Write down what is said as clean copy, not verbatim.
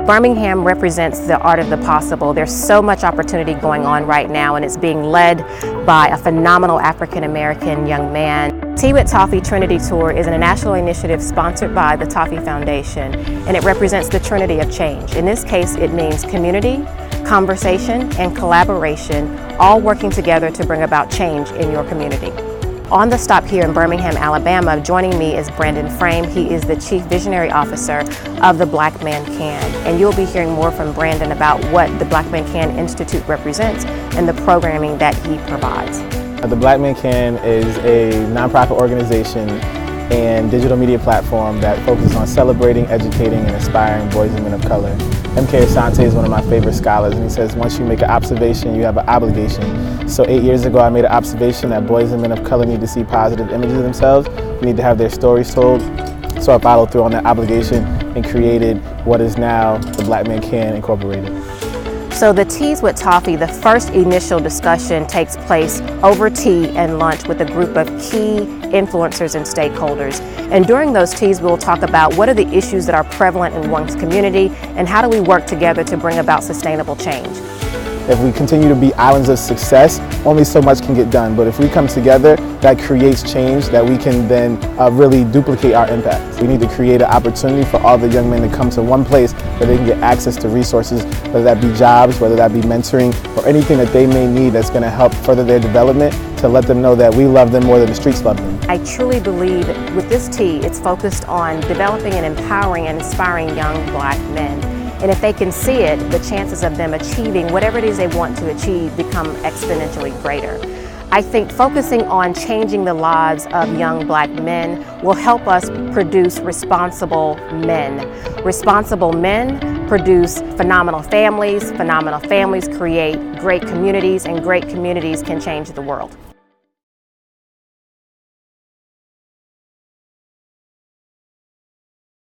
Birmingham represents the art of the possible. There's so much opportunity going on right now, and it's being led by a phenomenal African-American young man. Tea with TOFi Trinity Tour is a national initiative sponsored by the TOFi Foundation, and it represents the Trinity of change. In this case, it means community, conversation, and collaboration, all working together to bring about change in your community. On the stop here in Birmingham, Alabama, joining me is Brandon Frame. He is the Chief Visionary Officer of the Black Man Can. And you'll be hearing more from Brandon about what the Black Man Can Institute represents and the programming that he provides. The Black Man Can is a nonprofit organization and digital media platform that focuses on celebrating, educating, and inspiring boys and men of color. M.K. Asante is one of my favorite scholars, and he says once you make an observation, you have an obligation. So 8 years ago, I made an observation that boys and men of color need to see positive images of themselves, need to have their stories told. So I followed through on that obligation and created what is now the Black Man Can Incorporated. So the Teas with TOFi, the first initial discussion takes place over tea and lunch with a group of key influencers and stakeholders. And during those teas, we'll talk about what are the issues that are prevalent in one's community and how do we work together to bring about sustainable change. If we continue to be islands of success, only so much can get done. But if we come together, that creates change that we can then really duplicate our impact. We need to create an opportunity for all the young men to come to one place where they can get access to resources, whether that be jobs, whether that be mentoring, or anything that they may need that's going to help further their development, to let them know that we love them more than the streets love them. I truly believe with this tea, it's focused on developing and empowering and inspiring young Black men. And if they can see it, the chances of them achieving whatever it is they want to achieve become exponentially greater. I think focusing on changing the lives of young Black men will help us produce responsible men. Responsible men produce phenomenal families create great communities, and great communities can change the world.